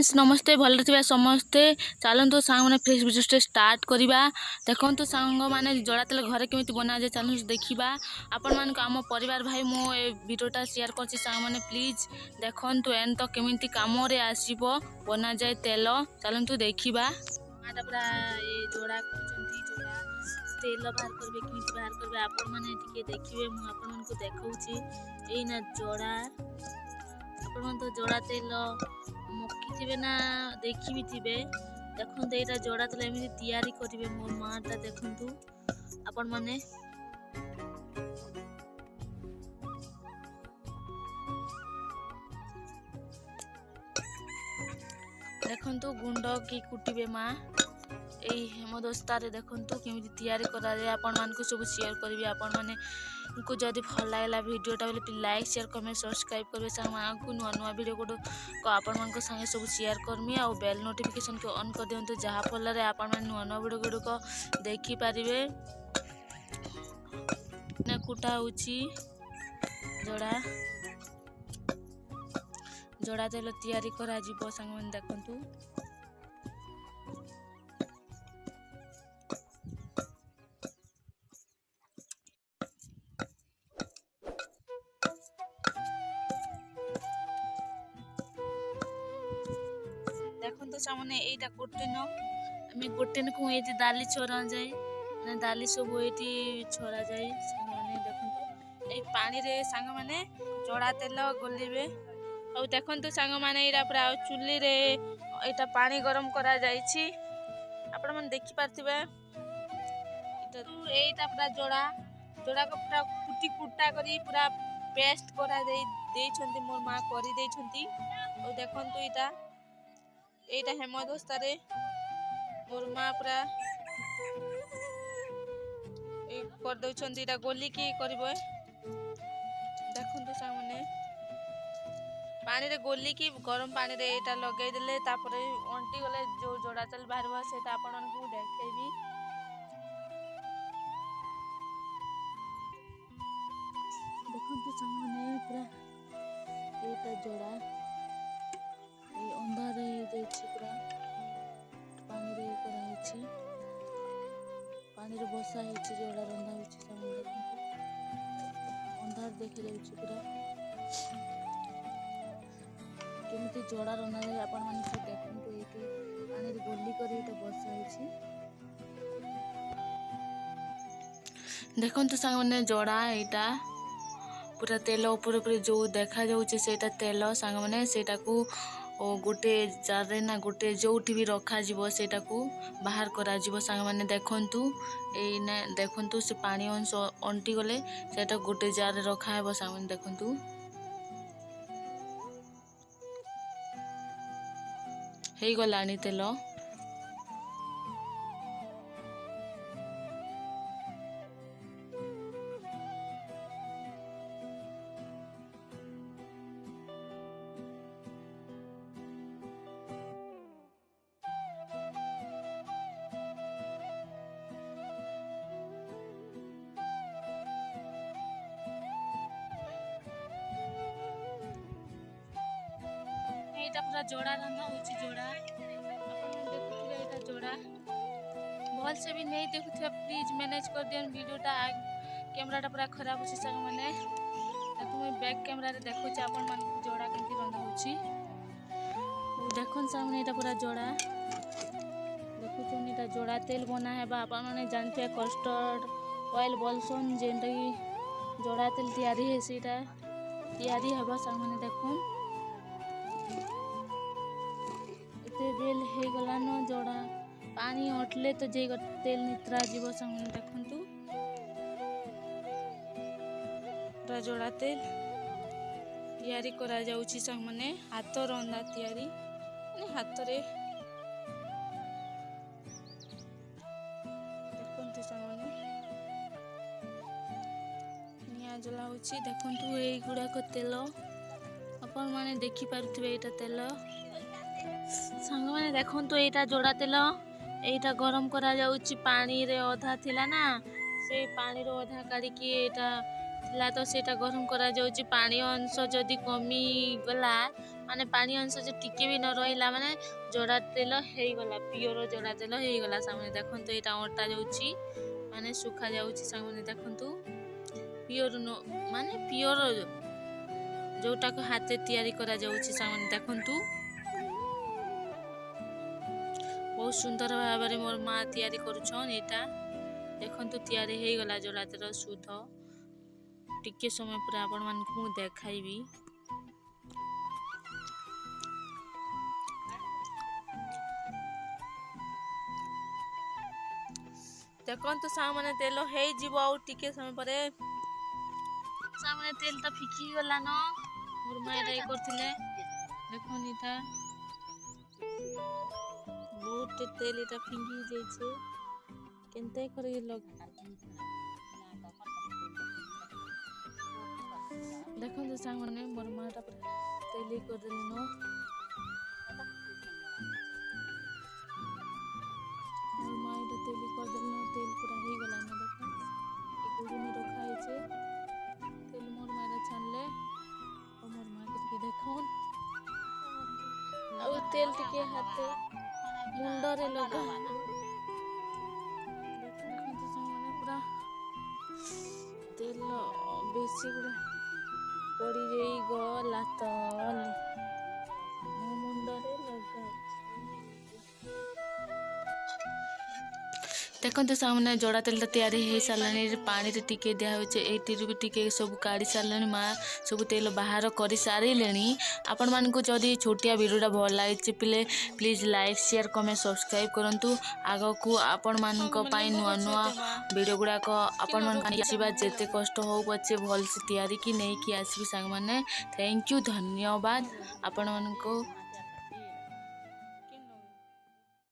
Friends नमस्ते भल थे समस्ते चलतु सांग मैंने फ्रेश भिडियो स्टार्ट करवा देखो सांग मैंने जड़ा तेल घरे केमी बना जाए चलतु देखा आपण मान आम परिवार भाई मो भिडियोटा शेयर कर सांग मैंने प्लीज देखु एन तो केमी कम आसो बना जाए तेल चलतु देखा पूरा ये जोड़ा जोड़ा तेल बाहर करेंगे केमी बाहर करेंगे आपण मैंने देखिए मुझे देखा यही जोड़ा आपण तो जोड़ा तेल मक्की थे ना देखी भी थे देखो यहाँ जोड़ा तेल एमती तैयारी करेंगे मोर माटा देखु आपण मैंने देखु गुंड की कुटे माँ यही हेमदस्तार देखु केमी तैयारी कराए आपण मान सब शेयर करी आपण मैंने को जदि भल लगा भिडियोटा बोले please like share comment subscribe करेंगे सांग को नुआ नुआ भिडियो को आपण मान संगे सब शेयर करमी आ बेल नोटिफिकेशन को ऑन कर दिंतु जहाँफल आपण मैंने नुआ नुआ भिडियो गुड़िक देखिपारे कुटा जोड़ा जोड़ा तेल तैयारी करा सांग मैंने देखु देखो सामने यहीटा गोटेन को ये दाली छोड़ा जाए दाली सब ये छोड़ा जाए देखो ये पानी रे सांग माने जोड़ा तेल गोलिबे और देखो सांग माने यहाँ पूरा चुली रे यहाँ पानी गरम करा जाइछि आपण मन देखि पारथिबे एटा पूरा जोड़ा जोड़ा को पूरा कुटी कुटा करी पूरा पेस्ट करा देइछंती मोर मां करी देइछंती और देखंतु एटा हेमदस्तार मोर माँ पूरा कर दउछंती एटा गोली की करबे देखंतु सामने पानी रे गोली की गरम पानी रे एटा लगे देले तापरे अंटी गले जो जोड़ा तेल बाहरबा सेटा आपन को देखेबी देखंतु सामने पूरा एटा जोड़ा अंधार पूरा पानी रे कराई पानी रे बसा जोड़ा रंधा अंधार देखी जाऊँ पूरा केमती जोड़ा रंधा जाए आपण मैंने सब देखते ये पानी रे गोली कर बसा देखते सांग मैंने जोड़ा यहाँ पूरा तेल ऊपर जो देखा जाऊँगा तेल सांग मैंने सेटा को गोटे जार ना गोटे जो भी रखा सेटा को बाहर करा सांग मैंने देखंतु देखंतु से पानी अंश अंटी गले सेटा गोटे जार रखा है सांग मैंने देखंतु हे गलानी तेल पूरा जोड़ा रंधा होची जोड़ा देखुथिबे एटा जोड़ा भल से भी नहीं देखुथिबे प्लीज मैनेज कर दियन वीडियोटा कैमराटा पूरा खराब होची संग माने देखु मैं बैक कैमरा रे देखु छी आपन मान जोड़ा केंती रंधा होची देखन सामने एटा पूरा जोड़ा देखु छी एटा जोड़ा तेल बना है बा आपन माने जानथे कस्टर्ड ऑयल बोलसन जेंटा की जोड़ा तेल तैयारी है सेटा तैयारी हबा संग माने देखुन तेल हे गलान जोड़ा पानी हटले तो जे तेल नित्रा जीव संग देखंतु पूरा जोड़ा तेल तैयारी करा जाउची संग माने हाथ रंधा तैयारी माने हाथ रे देखंतु संग माने निया जला होची देखंतु एई गुडा को तेल अपन माने देखि पारुथिबे एटा तेल सांग मैंने देखो यहाँ जोड़ा तेल यहाँ गरम करा जाउची पानी रे अधा थिला ना से पानी रो अधा काढ़ी यहाँ थिला तो सेटा गरम करा जाउची पानी अंश जदि कमी गला माने पानी अंश जो टिके भी न रहिला माने जड़ा तेल हेगला पिओर जड़ा तेल हेगला सामने देखंतु एटा अटा जाउची माने सुखा जाउची सामने देखंतु पिओर नो माने पिओर जोटा को हाथे तैयारी करा जाउची सामने देखंतु बहुत सुंदर भाव में मोर माँ तैयारी करुछन एटा देखंतु तैयारी हे गला जड़ा तेल शुद्ध टिके समय पर आपण मान को देखाइबी देखंतु सामने तेल हे जीव आ टिके समय पर सामने तेल तो फिकी गला न मोर माँ एटा करथिले देखन इटा बहुत तेल इटा फिंगी जाइछे केनते करे लग देखो सांग मैंने मोर माटा पूरा तेली कर देली न मोर माँ एटा तेली कर देली न तेल पूरा हो गला न देखो एक गुड़ी में रखा है तेल मोर माँ एटा छानले और मोर माँ के देखो और तेल टिके हाथे मुंडरे लगा तेल बेसी गुड़ा पड़ी जाई गला तले मो मुंडरे लगा देखते सामने जड़ा तेल तैयारी हो सारे पानी रे टिके दिया एटी भी टिके सब काढ़ी सारे माँ सब तेल बाहर कर सारे आपण मान को जदि छोटिया वीडियोटा भल लगे please like share comment subscribe करूँ आग को आपण मान नुआ नुआ वीडियो गुड़ाक आपण मान आसवा जिते कष्ट हो पचे भल से तैयारी की नहीं कि आसबी सांग मैंने थैंक यू धन्यवाद आपण मान को।